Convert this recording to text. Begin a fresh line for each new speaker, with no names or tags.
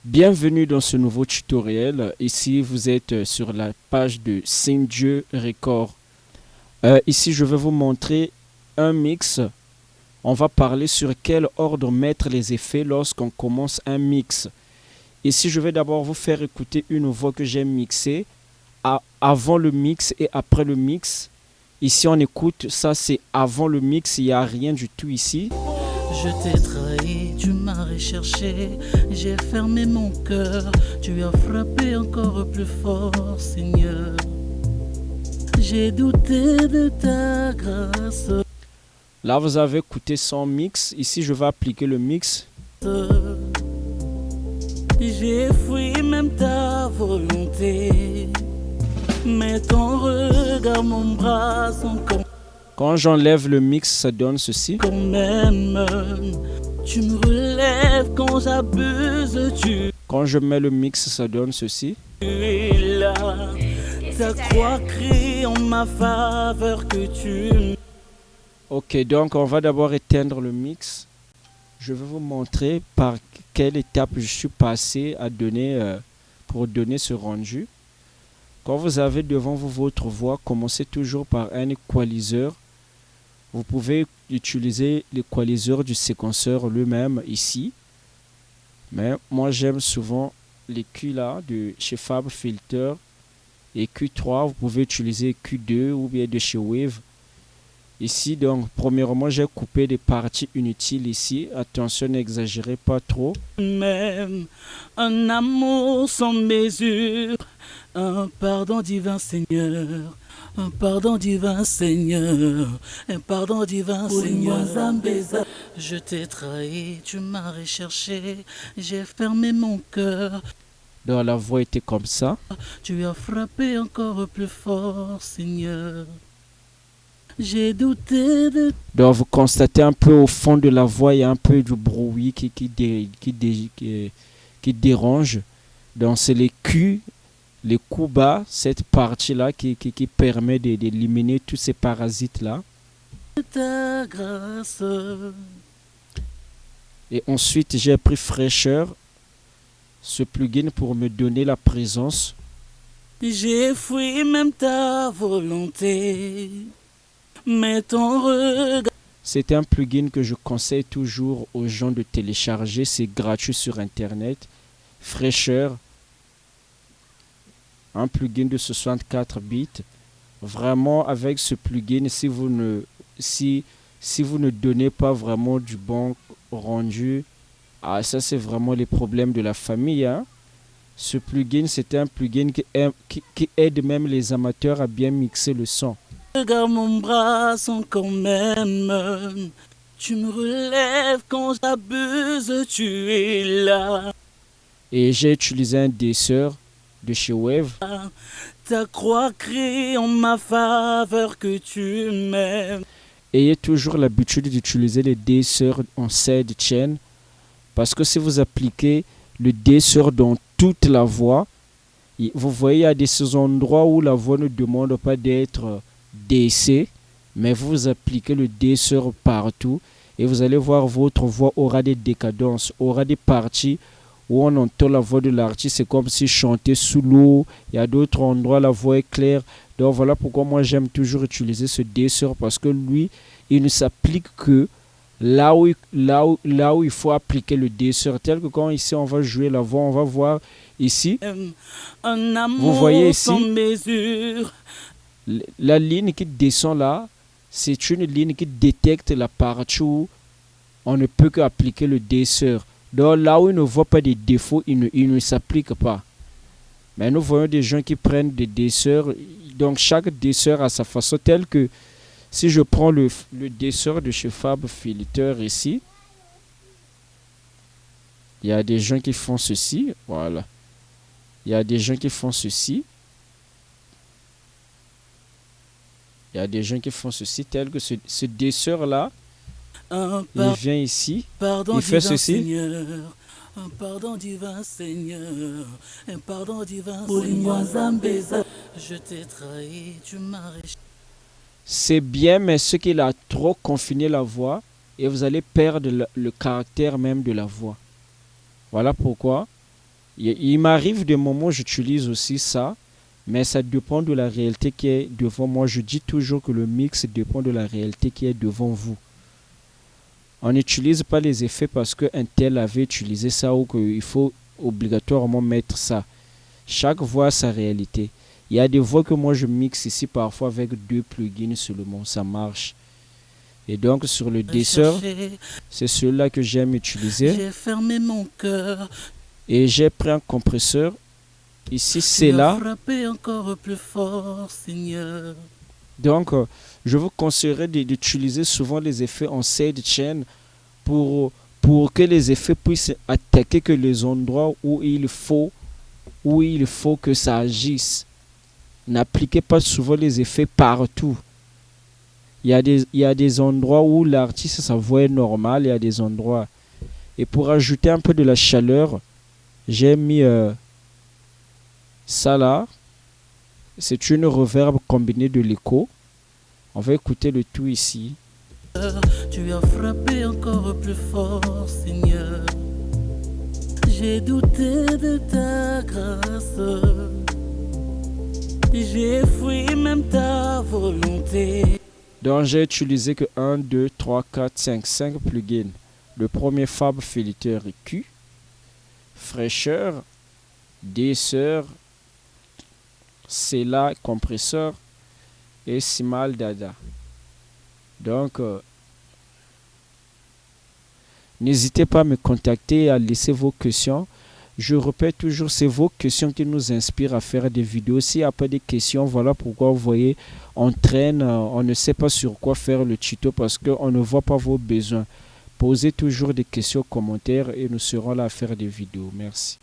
Bienvenue dans ce nouveau tutoriel. Ici, vous êtes sur la page de Saint-Dieu Record. Ici, je vais vous montrer un mix. On va parler sur quel ordre mettre les effets lorsqu'on commence un mix. Ici, je vais d'abord vous faire écouter une voix que j'ai mixée avant le mix et après le mix. Ici, on écoute, ça c'est avant le mix, il n'y a rien du tout ici.
Je t'ai trahi, tu m'as recherché, j'ai fermé mon cœur, tu as frappé encore plus fort, Seigneur. J'ai douté de ta grâce.
Là, vous avez écouté son mix. Ici, je vais appliquer le mix.
J'ai fui même ta volonté, mais ton regard, mon bras sont comme...
Quand j'enlève le mix, ça donne ceci.
Quand même, tu me relèves quand j'abuse,
Quand je mets le mix, ça donne ceci.
Tu es là, ta croix crie en ma faveur que tu...
Ok, donc on va d'abord éteindre le mix. Je vais vous montrer par quelle étape je suis passé à donner pour donner ce rendu. Quand vous avez devant vous votre voix, commencez toujours par un équaliseur. Vous pouvez utiliser l'équaliseur du séquenceur lui-même ici. Mais moi j'aime souvent les Q là de chez Fab Filter et Q3. Vous pouvez utiliser Q2 ou bien de chez Wave. Ici donc premièrement j'ai coupé des parties inutiles ici. Attention, n'exagérez pas trop.
Même un amour sans mesure, un pardon divin Seigneur. Un pardon divin Seigneur, un pardon divin Seigneur. Je t'ai trahi, tu m'as recherché, j'ai fermé mon cœur.
Donc la voix était comme ça.
Tu as frappé encore plus fort, Seigneur. J'ai douté de...
Donc vous constatez un peu au fond de la voix, il y a un peu du bruit qui dérange. Donc c'est les Q, les coups bas, cette partie-là qui permet d'éliminer tous ces parasites-là.
ta grâce.
Et ensuite, j'ai pris Fraîcheur, ce plugin pour me donner la présence.
J'ai fui même ta volonté, mais ton regard...
C'est un plugin que je conseille toujours aux gens de télécharger. C'est gratuit sur Internet. Fraîcheur, un plugin de 64 bits. Vraiment, avec ce plugin, si vous ne donnez pas vraiment du bon rendu, ça c'est vraiment les problèmes de la famille. Hein. Ce plugin, c'est un plugin qui aide même les amateurs à bien mixer le son.
Regarde mon bras sont quand même. Tu me relèves quand j'abuse, tu es là.
Et j'ai utilisé un desseur de chez Wave.
Ta croix crie en ma faveur que tu m'aimes.
Ayez toujours l'habitude d'utiliser les desseurs en sidechain. Parce que si vous appliquez le desseur dans toute la voix, vous voyez, il y a des endroits où la voix ne demande pas d'être DC, mais vous appliquez le desseur partout et vous allez voir votre voix aura des décadences, aura des parties où on entend la voix de l'artiste, c'est comme si chantait sous l'eau. Il y a d'autres endroits, la voix est claire. Donc voilà pourquoi moi j'aime toujours utiliser ce desseur, parce que lui, il ne s'applique que là où il faut appliquer le desseur. Tel que quand ici on va jouer la voix, on va voir ici.
Un amour
vous voyez ici
sans mesure.
La ligne qui descend là, c'est une ligne qui détecte la partie où on ne peut qu'appliquer le desseur. Donc là où il ne voit pas de défauts, il ne s'applique pas. Mais nous voyons des gens qui prennent des desseurs. Donc chaque desseur a sa façon, telle que si je prends le desseur de chez Fab Filter ici, il y a des gens qui font ceci. Voilà. Il y a des gens qui font ceci. Il y a des gens qui font ceci, tel que ce desseur-là, il vient ici, il fait ceci.
Seigneur, un pardon divin Seigneur, un pardon divin Seigneur. Je t'ai trahi, tu m'as rejeté.
C'est bien, mais ce qu'il a trop confiné la voix, et vous allez perdre le caractère même de la voix. Voilà pourquoi Il m'arrive des moments où j'utilise aussi ça, mais ça dépend de la réalité qui est devant moi. Je dis toujours que le mix dépend de la réalité qui est devant vous. On n'utilise pas les effets parce qu'un tel avait utilisé ça ou qu'il faut obligatoirement mettre ça. Chaque voix a sa réalité. Il y a des voix que moi je mixe ici parfois avec 2 plugins seulement, ça marche. Et donc sur le dessert, c'est celui-là que j'aime utiliser.
J'ai fermé mon cœur.
Et j'ai pris un compresseur. Ici c'est là.
Frappé encore plus fort, Seigneur.
Donc je vous conseillerais d'utiliser souvent les effets en sidechain pour que les effets puissent attaquer que les endroits où il faut que ça agisse. N'appliquez pas souvent les effets partout. Il y a des endroits où l'artiste, sa voix est normale, il y a des endroits. Et pour ajouter un peu de la chaleur, j'ai mis ça là. C'est une reverb combinée de l'écho. On va écouter le tout ici.
Tu as frappé encore plus fort, Seigneur. J'ai douté de ta grâce. J'ai fui même ta volonté.
Donc j'ai utilisé que 1, 2, 3, 4, 5 plugins. Le premier Fab Filter Q, fraîcheur, dessert, Cela compresseur et Simal Dada. Donc n'hésitez pas à me contacter et à laisser vos questions. Je répète toujours, c'est vos questions qui nous inspirent à faire des vidéos. S'il n'y a pas de questions, voilà pourquoi vous voyez, on traîne, on ne sait pas sur quoi faire le tuto parce qu'on ne voit pas vos besoins. Posez toujours des questions, commentaires et nous serons là à faire des vidéos. Merci.